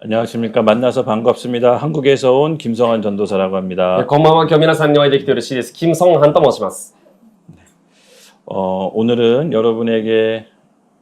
안녕하십니까. 만나서 반갑습니다. 한국에서 온 김성환 전도사라고 합니다. こんばんは。今日皆さんにお会いできて嬉しいです。キム・ソンハンと申します。 오늘은 여러분에게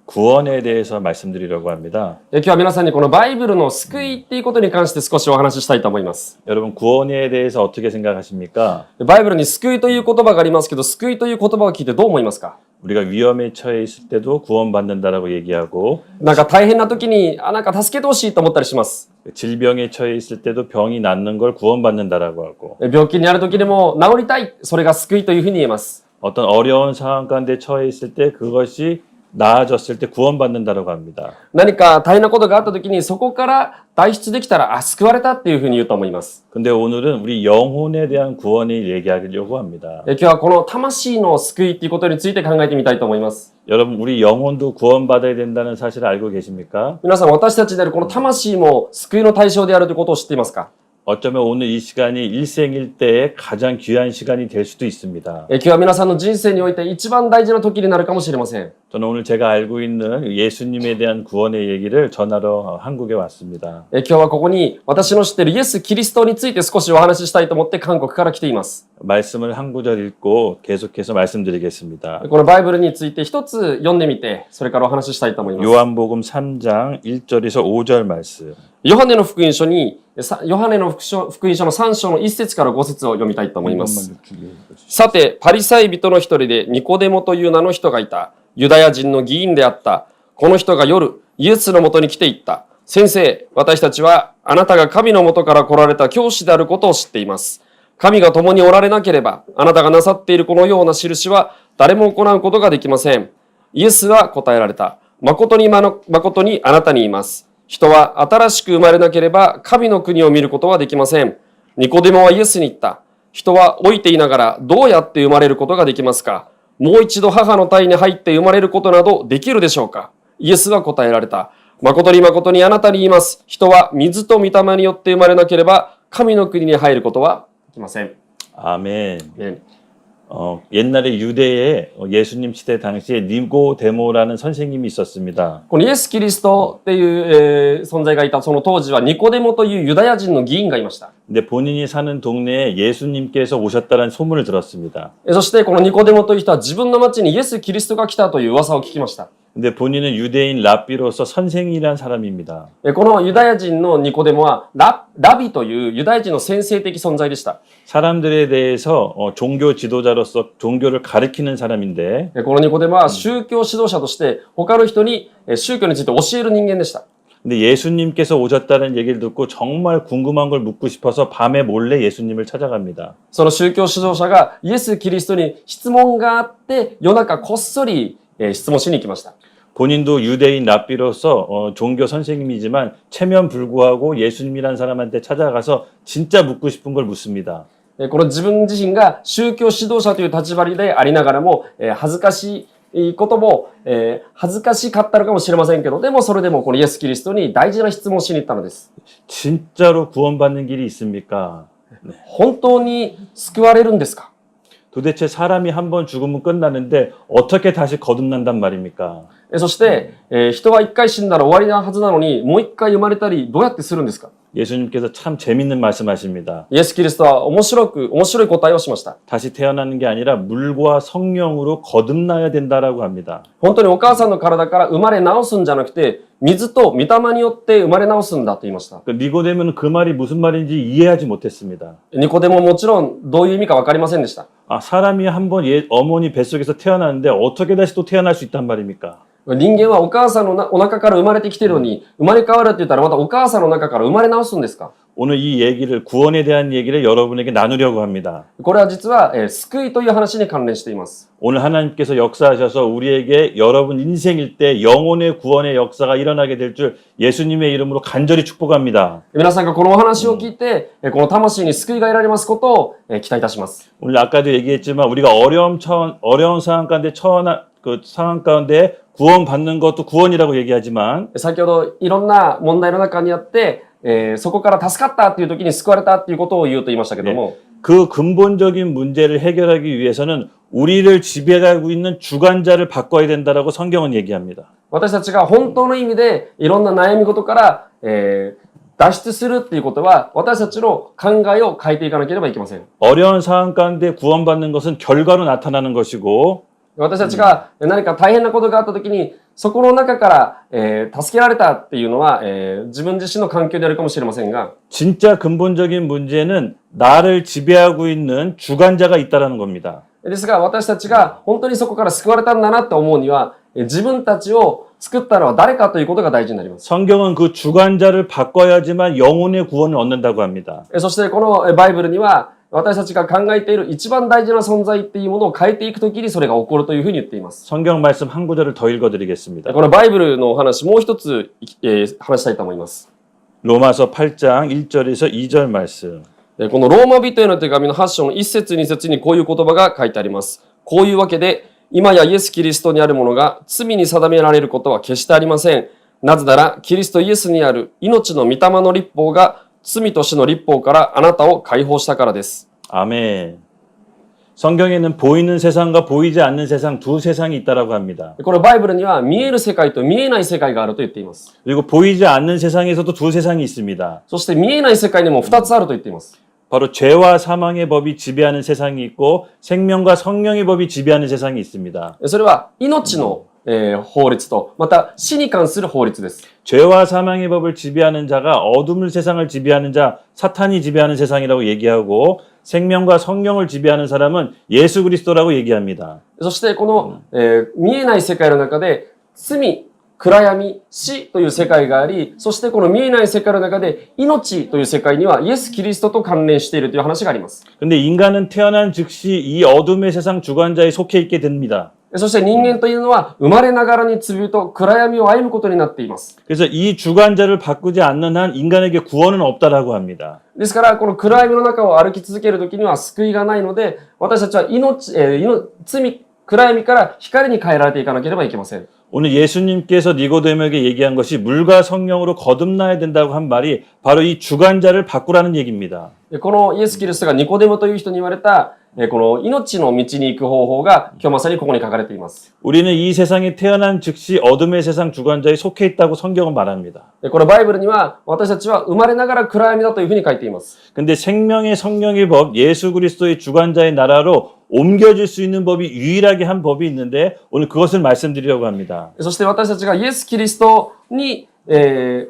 구원에 대해서 말씀드리려고 합니다. 今日は皆さんにこのバイブルの救いっていうことに関して少しお話ししたいと思います。 여러분 구원에 대해서 어떻게 생각하십니까? バイブルに救いという言葉がありますけど、救いという言葉を聞いてどう思いますか？ 우리가 위험에 처해 있을 때도 구원받는다라고 얘기하고 なんか大変な時に、なんか助けてほしいと思ったりします。 질병에 처해 있을 때도 병이 낫는 걸 구원받는다라고 하고 病気にある時でも治りたい。それが救いというふうに言えます。 어떤 어려운 상황 가운데 처해 있을 때 그것이 나아졌을 때 구원받는다라고 합니다. 何か大変なことがあった時にそこから脱出できたら、救われたっていうふうに言うと思います。 근데 오늘은 우리 영혼에 대한 구원을 얘기하려고 합니다. 今日はこの魂の救いっていうことについて考えてみたいと思います。 여러분 우리 영혼도 구원받아야 된다는 사실을 알고 계십니까? 皆さん、私たちであるこの魂も救いの対象であるということを知っていますか？ 어쩌면 오늘 이 시간이 일생일대의 가장 귀한 시간이 될 수도 있습니다. 今日は皆さんの人生において一番大事な時になるかもしれません。 저는 오늘 제가 알고 있는 예수님에 대한 구원의 얘기를 전하러 한국에 왔습니다. 今日はここに私の知っているイエス・キリストについて少しお話ししたいと思って韓国から来ています。 말씀을 한 구절 읽고 계속해서 말씀드리겠습니다. このバイブルについて一つ読んでみて、それからお話ししたいと思います。 요한복음 3장 1절에서 5절 말씀. ヨハネの福音書の3章の1節から5節を読みたいと思います。さて、パリサイ人の一人でニコデモという名の人がいた。ユダヤ人の議員であった。この人が夜、イエスのもとに来ていった。先生、私たちはあなたが神のもとから来られた教師であることを知っています。神が共におられなければ、あなたがなさっているこのような印は誰も行うことができません。イエスは答えられた。誠にあなたに言います。人は新しく生まれなければ神の国を見ることはできません。ニコデモはイエスに言った。人は老いていながらどうやって生まれることができますか？もう一度母の胎に入って生まれることなどできるでしょうか？イエスは答えられた。誠にあなたに言います。人は水と御霊によって生まれなければ神の国に入ることはできません。 아멘. 옛날에 유대에 예수님 시대 당시에 니고데모라는 선생님이 있었습니다. このイエス・キリストっていう、存在がいたその当時はニコデモというユダヤ人の議員がいました。 근데 본인이 사는 동네에 예수님께서 오셨다는 소문을 들었습니다. そしてこのニコデモという人は自分の町にイエス・キリストが来たという噂を聞きました。 근데 본인은 유대인 랍비로서 선생이란 사람입니다. このユダヤ人のニコデモはラビというユダヤ人の先生的存在でした。 사람들에 대해서 종교 지도자로서 종교를 가르치는 사람인데 このニコデモは宗教指導者として他の人に宗教について教える人間でした。 근데 예수님께서 오셨다는 얘기를 듣고 정말 궁금한 걸 묻고 싶어서 밤에 몰래 예수님을 찾아갑니다. その宗教指導者がイエス・キリストに質問があって夜中こっそり質問しに行きました。 본인도 유대인 랍비로서 종교 선생님이지만 체면 불구하고 예수님이란 사람한테 찾아가서 진짜 묻고 싶은 걸 묻습니다. この自分自身が宗教指導者という立場でありながらも、恥ずかしいことも、恥ずかしかったのかもしれませんけど、でもそれでもこのイエス・キリストに大事な質問をしに行ったのです。 진짜로 구원받는 길이 있습니까? 本当に救われるんですか？ 도대체 사람이 한 번 죽으면 끝나는데 어떻게 다시 거듭난단 말입니까? そして、人は一回死んだら終わりなはずなのに、もう一回生まれたり、どうやってするんですか？ 예수님께서 참 재밌는 말씀하십니다. イエス・キリストは面白い答えをしました。 다시 태어나는 게 아니라 물과 성령으로 거듭나야 된다라고 합니다. 本当にお母さんの体から生まれ直すんじゃなくて、水と御霊によって生まれ直すんだと言いました。 니고데모는 그 말이 무슨 말인지 이해하지 못했습니다. ニコデモももちろんどういう意味か分かりませんでした。 사람이 한 번 어머니 뱃속에서 태어났는데 어떻게 다시 또 태어날 수 있단 말입니까? 人間はお母さんのお腹から生まれてきてるのに、生まれ変わるって言ったらまたお母さんの中から生まれ直すんですか？ 오늘 이 얘기를 구원에 대한 얘기를 여러분에게 나누려고 합니다. これは実は、救いという話に関連しています。 오늘 하나님께서 역사하셔서 우리에게 여러분 인생일 때 영혼의 구원의 역사가 일어나게 될 줄 예수님의 이름으로 간절히 축복합니다. 皆さんがこのお話を聞いて、この魂に救いが得られますことを、期待いたします。 오늘 아까도 얘기했지만 우리가 어려운 상황 가운데 그 상황 가운데 구원받는 것도 구원이라고 얘기하지만 先ほどいろんな問題の中にあって、そこから助かったっていう時に救われたっていうことを言うと言いましたけども、 그 근본적인 문제를 해결하기 위해서는 우리를 지배하고 있는 주관자를 바꿔야 된다라고 성경은 얘기합니다. 私たちが本当の意味でいろんな悩み事から、脱出するっていうことは、私たちの考えを変えていかなければいけません。 어려운 상황 가운데 구원받는 것은 결과로 나타나는 것이고 私たちが何か大変なことがあったときに、そこの中から、助けられたっていうのは、自分自身の環境であるかもしれませんが、 진짜 근본적인 문제는 나를 지배하고 있는 주관자가 있다라는 겁니다. ですが、私たちが本当にそこから救われたんだなって思うには、自分たちを救ったのは誰かということが大事になります。 성경은 그 주관자를 바꿔야지만 영혼의 구원을 얻는다고 합니다. そしてこのバイブルには、私たちが考えている一番大事な存在っていうものを変えていくときにそれが起こるというふうに言っています。 성경 말씀 한 구절을 더 읽어드리겠습니다. このバイブルのお話、もう一つ、話したいと思います。 로마서 8장 1절에서 2절 말씀. このローマ人への手紙の8章の1節2節にこういう言葉が書いてあります。こういうわけで、今やイエス・キリストにあるものが罪に定められることは決してありません。なぜなら、キリストイエスにある命の御霊の立法が罪と死の立法からあなたを解放したからです。 아멘. 성경에는 보이는 세상과 보이지 않는 세상 두 세상이 있다라고 합니다. このバイブルには見える世界と見えない世界があると言っています。 그리고 보이지 않는 세상에서도 두 세상이 있습니다. そして見えない世界にも2つあると言っています。 바로 죄와 사망의 법이 지배하는 세상이 있고 생명과 성령의 법이 지배하는 세상이 있습니다. それは命の法律と、また死に関する法律です。 죄와 사망의 법을 지배하는 자가 어둠의 세상을 지배하는 자, 사탄이 지배하는 세상이라고 얘기하고 생명과 성령을 지배하는 사람은 예수 그리스도라고 얘기합니다. そしてこの、見えない世界の中で罪、暗闇、死という世界があり、そしてこの見えない世界の中で命という世界にはイエス・キリストと関連しているという話があります。 근데 인간은 태어난 즉시 이 어둠의 세상 주관자에 속해 있게 됩니다. そして人間というのは生まれながらに罪と暗闇を歩むことになっています。 그래서 이 주관자를 바꾸지 않는 한 인간에게 구원은 없다라고 합니다. ですから、この暗闇の中を歩き続けるときには救いがないので、私たちは罪、暗闇から光に変えられていかなければいけません。 오늘 예수님께서 니고데모에게 얘기한 것이 물과 성령으로 거듭나야 된다고 한 말이 바로 이 주관자를 바꾸라는 얘기입니다. このイエス・キリストがニコデモという人に言われた、この命の道に行く方法が今日まさにここに書かれています。 우리는 이 세상에 태어난 즉시 어둠의 세상 주관자에 속해 있다고 성경은 말합니다. このバイブルには私たちは生まれながら暗闇だというふうに書いています。 근데 생명의 성령의 법, 예수 그리스도의 주관자의 나라로 옮겨질 수 있는 법이 유일하게 한 법이 있는데 오늘 그것을 말씀드리려고 합니다. そして私たちがイエス・キリストに、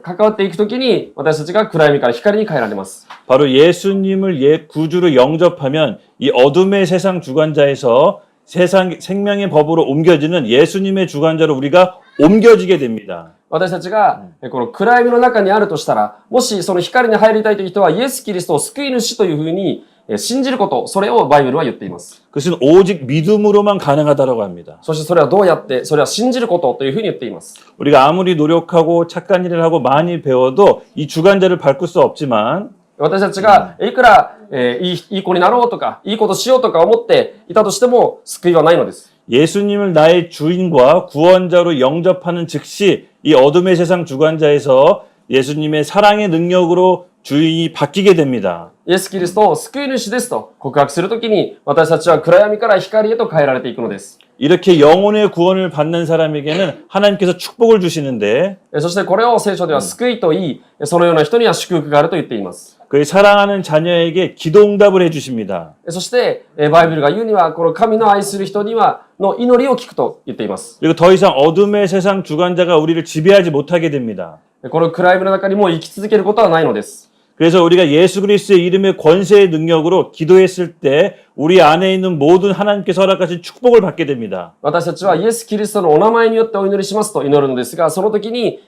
関わっていくときに私たちが暗闇から光に変えられます。 바로 예수님을 옛 구주로 영접하면 이 어둠의 세상 주관자에서 세상 생명의 법으로 옮겨지는 예수님의 주관자로 우리가 옮겨지게 됩니다. 私たちがこの暗闇の中にあるとしたら、もしその光に入りたいという人はイエス・キリストを救い主というふうに信じること、それをバイブルは言っています。 그것은 오직 믿음으로만 가능하다라고 합니다. そしてそれはどうやって、それは信じることというふうに言っています。 우리가 아무리 노력하고 착한 일을 하고 많이 배워도 이 주관자를 바꿀 수 없지만 私たちがいくら、いい子になろうとか、いいことしようとか思っていたとしても救いはないのです。 예수님을 나의 주인과 구원자로 영접하는 즉시 이 어둠의 세상 주관자에서 예수님의 사랑의 능력으로 주인이 바뀌게 됩니다. イエス・キリストを救い主ですと告白するときに私たちは暗闇から光へと変えられていくのです。 이렇게 영혼의 구원을 받는 사람에게는 하나님께서 축복을 주시는데 そしてこれを聖書では救いと言い、そのような人には祝福があると言っています。 그의 사랑하는 자녀에게 기도응답을 해주십니다. そしてバイブルが言うにはこの神の愛する人にはの祈りを聞くと言っています。 그리고 더 이상 어둠의 세상 주관자가 우리를 지배하지 못하게 됩니다. この暗闇の中にも生き続けることはないのです。 그래서 우리가 예수 그리스도의 이름의 권세의 능력으로 기도했을 때 우리 안에 있는 모든 하나님께서 허락하신 축복을 받게 됩니다. 私たちはイエス・キリストのお名前によってお祈りしますと祈るのですが、その時に、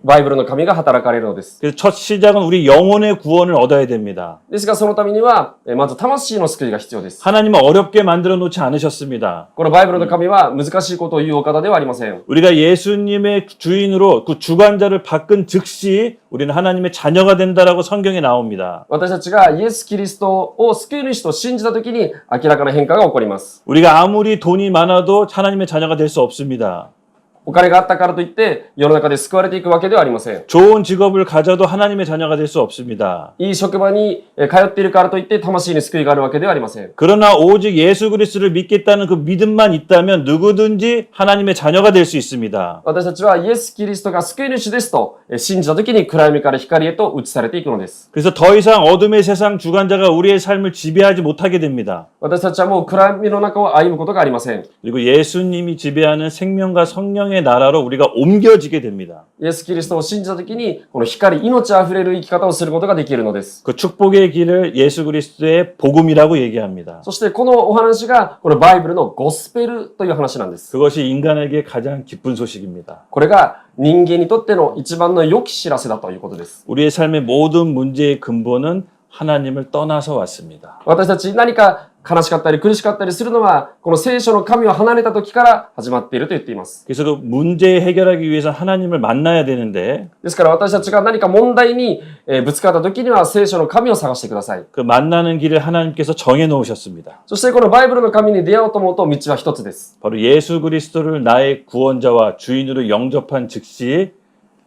バイブルの神が働かれるのです。 그래서 첫 시작은 우리 영혼의 구원을 얻어야 됩니다. ですがそのためには、まず魂の救いが必要です。 하나님은 어렵게 만들어 놓지 않으셨습니다. このバイブルの神は難しいことを言うお方ではありません。 우리가 예수님의 주인으로 그 주관자를 바꾼 즉시 우리는 하나님의 자녀가 된다라고 성경에 나옵니다. 私たちがイエス・キリストを救い主と信じた時に明らかな変化が起こります。 우리가 아무리 돈이 많아도 하나님의 자녀가 될 수 없습니다. お金があったからといって世の中で救われていくわけではありません。 좋은 직업을 가져도 하나님의 자녀가 될 수 없습니다. いい職場に通っているからといって魂に救いがあるわけではありません。 그러나 오직 예수 그리스도를 믿겠다는 그 믿음만 있다면 누구든지 하나님의 자녀가 될 수 있습니다. 私たちはイエス・キリストが救い主ですと信じた時に暗闇から光へと移されていくのです。 그래서 더 이상 어둠의 세상 주관자가 우리의 삶을 지배하지 못하게 됩니다. 私たちはもう暗闇の中を歩むことがありません。 그리고 예수님이 지배하는 생명과 성령의 나라로 우리가 옮겨지게 됩니다. イエス・キリストを信じた時にこの光、命あふれる生き方をすることができるのです。 그 축복의 길을 예수 그리스도의 복음이라고 얘기합니다. そしてこのお話がこのバイブルのゴスペルという話なんです。 그것이 인간에게 가장 기쁜 소식입니다. これが人間にとっての一番の良き知らせだということです。 우리의 삶의 모든 문제의 근본은 하나님을 떠나서 왔습니다. 私たち何か悲しかったり苦しかったりするのはこの聖書の神を離れた時から始まっていると言っています。 그래서 그 문제 해결하기 위해서 하나님을 만나야 되는데 ですから私たちが何か問題にぶつかった時には聖書の神を探してください。 그 만나는 길을 하나님께서 정해 놓으셨습니다. そしてこのバイブルの神に出会おうと思うと道は一つです。 바로 예수 그리스도를 나의 구원자와 주인으로 영접한 즉시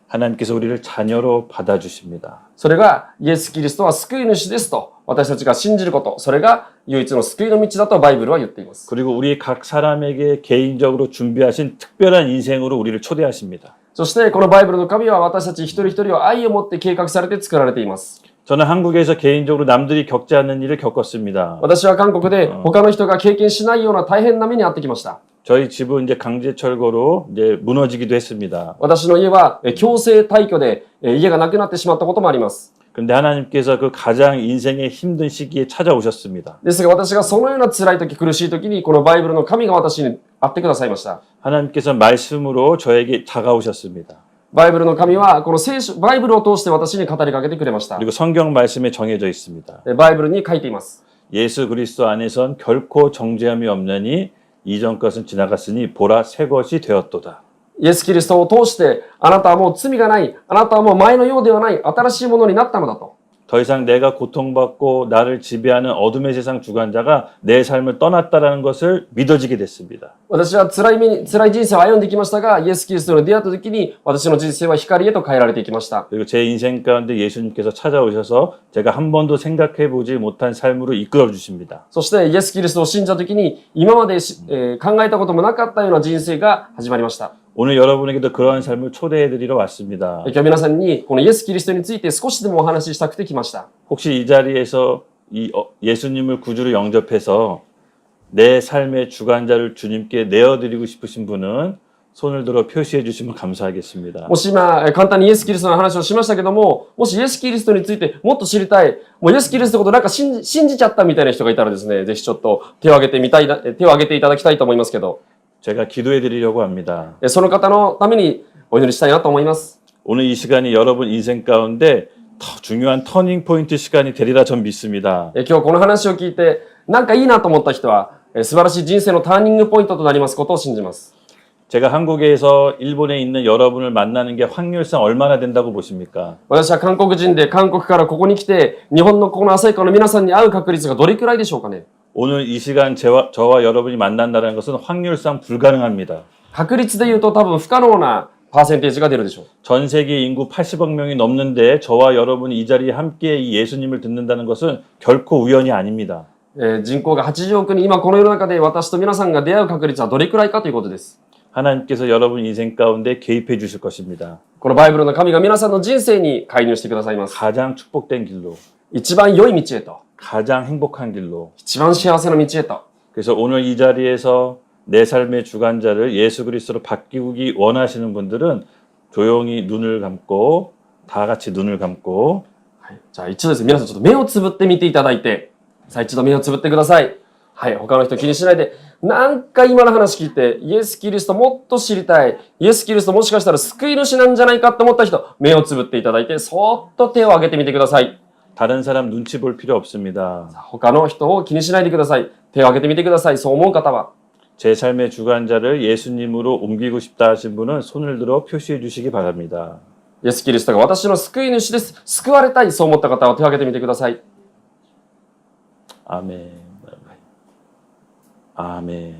하나님께서 우리를 자녀로 받아주십니다. それがイエス・キリストは救い主ですと私たちが信じること、それが唯一の救いの道だとバイブルは言っています。 그리고 우리 각 사람에게 개인적으로 준비하신 특별한 인생으로 우리를 초대하십니다. そしてこのバイブルの神は私たち一人一人を愛を持って計画されて作られています。 저는 한국에서 개인적으로 남들이 겪지 않는 일을 겪었습니다. 私は韓国で他の人が経験しないような大変な目に遭ってきました。 저희 집은 이제 강제철거로 이제 무너지기도 했습니다. 私の家は強制退去で家がなくなってしまったこともあります。 그런데 하나님께서 그 가장 인생의 힘든 시기에 찾아오셨습니다. ですが私がそのような辛い時、苦しい時にこのバイブルの神が私に会ってくださいました。 하나님께서 말씀으로 저에게 다가오셨습니다. バイブルの神はこの聖書、バイブルを通して私に語りかけてくれました。 그리고 성경 말씀에 정해져 있습니다. バイブルに書いています。 예수 그리스도 안에선 결코 정죄함이 없느니 이전 것은 지나갔으니 보라 새 것이 되었도다. イエス・キリストを通してあなたはもう罪がない、あなたはもう前のようではない新しいものになったのだと。 더 이상 내가 고통받고 나를 지배하는 어둠의 세상 주관자가 내 삶을 떠났다라는 것을 믿어지게 됐습니다. 私は辛い人生を歩んできましたが、イエス・キリストに出会った時に私の人生は光へと変えられていきました。 그리고 제 인생 가운데 예수님께서 찾아오셔서 제가 한 번도 생각해보지 못한 삶으로 이끌어 주십니다. そしてイエス・キリストを信じた時に今まで考えたこともなかったような人生が始まりました。 오늘 여러분에게도 그러한 삶을 초대해드리러 왔습니다. 今日皆さんにこのイエス・キリストについて少しでもお話ししたくて来ました。 혹시 이 자리에서 예수님을 구주로 영접해서 내 삶의 주관자를 주님께 내어드리고 싶으신 분은 손을 들어 표시해 주시면 감사하겠습니다. もし今簡単にイエス・キリストの話をしましたけども、もしイエス・キリストについてもっと知りたい、もうイエス・キリストのことなんか信じちゃったみたいな人がいたらですね、ぜひちょっと手を挙げていただきたいと思いますけど、 제가 기도해 드리려고 합니다. その方のためにお祈りしたいなと思います。 오늘 이 시간이 여러분 인생 가운데 더 중요한 터닝 포인트 시간이 되리라 전 믿습니다. 今日この話を聞いてなんかいいなと思った人は素晴らしい人生のターニングポイントとなりますことを信じます。 제가 한국에서 일본에 있는 여러분을 만나는 게 확률상 얼마나 된다고 보십니까? 私は韓国人で韓国からここに来て日本のこの旭川の皆さんに会う確率がどれくらいでしょうかね。 오늘 이 시간 저와 여러분이 만난다는 것은 확률상 불가능합니다. 確率で言うと多分不可能なパーセンテージが出るでしょう。 전 세계 인구 80억 명이 넘는데 저와 여러분이 이 자리에 함께 이 예수님을 듣는다는 것은 결코 우연이 아닙니다. 人口が80億人、今この世の中で私と皆さんが出会う確率はどれくらいかということです。 하나님께서 여러분 인생 가운데 개입해 주실 것입니다. このバイブルの神が皆さんの人生に介入してくださいます。 가장 축복된 길로, 一番良い道へと、 가장 행복한 길로. 一番幸せな道へと。 그래서 오늘 이 자리에서 내 삶의 주관자를 예수 그리스도로 바꾸기 원하시는 분들은 조용히 눈을 감고 다 같이 눈을 감고 はい、じゃあ一度ですね、皆さんちょっと目をつぶってみていただいて、さあ一度目をつぶってください。はい、他の人気にしないで、なんか今の話聞いて、イエス・キリストもっと知りたい、イエス・キリストもしかしたら救い主なんじゃないかと思った人、目をつぶっていただいて、そーっと手を挙げてみてください。 다른 사람 눈치 볼 필요 없습니다. 他の人を気にしないでください。手を挙げてみてください。そう思う方は。 제 삶의 주관자를 예수님으로 옮기고 싶다 하신 분은 손을 들어 표시해 주시기 바랍니다. イエス・キリストが私の救い主です。救われたい。そう思った方は手を挙げてみてください。 아멘. 아멘.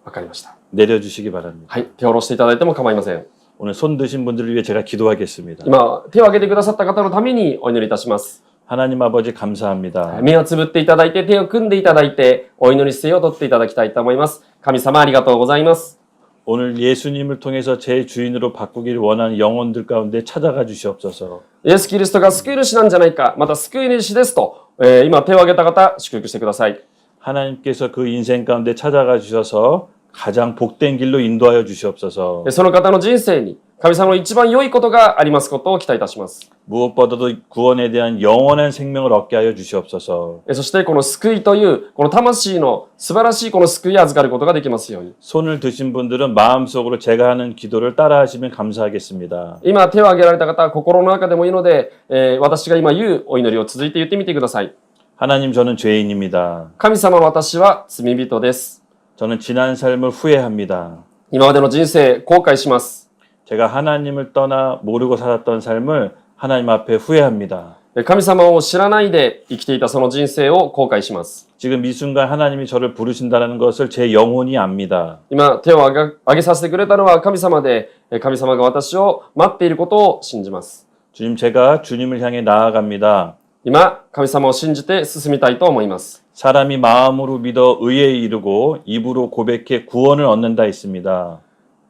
わかりました。 내려주시기 바랍니다. はい、手を下ろしていただいても構いません。 오늘 손 드신 분들을 위해 제가 기도하겠습니다. 今、手を挙げてくださった方のためにお祈りいたします。 하나님 아버지 감사합니다. 目をつぶっていただいて、手を組んでいただいて、お祈り姿勢をとっていただきたいと思います。神様ありがとうございます。 오늘 예수님을 통해서 제 주인으로 바꾸기를 원하는 영혼들 가운데 찾아가 주시옵소서. イエス・キリストが救い主なんじゃないか、また救い主ですと、今手を挙げた方、祝福してください。 하나님께서 그 인생 가운데 찾아가 주셔서 가장 복된 길로 인도하여 주시옵소서. その方の人生に、神様の一番良いことがありますことを期待いたします。 무엇보다도 구원에 대한 영원한 생명을 얻게 하여 주시옵소서. そしてこの救いという、この魂の素晴らしいこの救いを預かることができますように。 손을 드신 분들은 마음속으로 제가 하는 기도를 따라하시면 감사하겠습니다. 今手を挙げられた方は心の中でもいいので、私が今言うお祈りを続いて言ってみてください。 하나님 저는 죄인입니다. 神様私は罪人です。 저는 지난 삶을 후회합니다. 今までの人生後悔します。 제가 하나님을 떠나 모르고 살았던 삶을 하나님 앞에 후회합니다. 神様を知らないで生きていたその人生を後悔します。 지금 이 순간 하나님이 저를 부르신다는 것을 제 영혼이 압니다. 今手を挙げさせてくれたのは神様で、神様が私を待っていることを信じます。 주님 제가 주님을 향해 나아갑니다. 今、神様を信じて進みたいと思います。 사람이 마음으로 믿어 의에 이르고 입으로 고백해 구원을 얻는다 했습니다.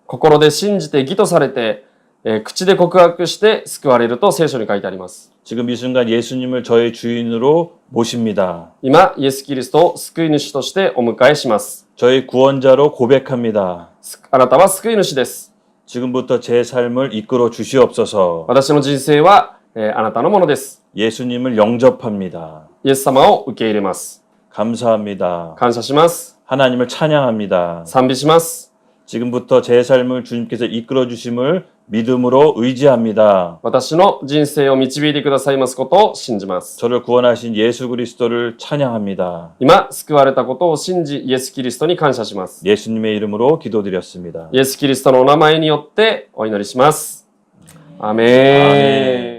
心で信じて義とされて、口で告白して救われると聖書に書いてあります。 지금 이 순간 예수님을 저의 주인으로 모십니다. 今、イエス・キリストを救い主としてお迎えします。 저의 구원자로 고백합니다. あなたは救い主です。 지금부터 제 삶을 이끌어 주시옵소서. 私の人生は、あなたのものです。 예수님을 영접합니다. イエス様を受け入れます。 감사합니다. 感謝します。 하나님을 찬양합니다. 賛美します。 지금부터 제 삶을 주님께서 이끌어 주심을 믿음으로 의지합니다. 私の人生を導いてくださいますことを信じます。 저를 구원하신 예수 그리스도를 찬양합니다. 今、救われたことを信じ、イエス・キリストに感謝します。 예수님의 이름으로 기도드렸습니다. イエス・キリストのお名前によってお祈りします。アメーン。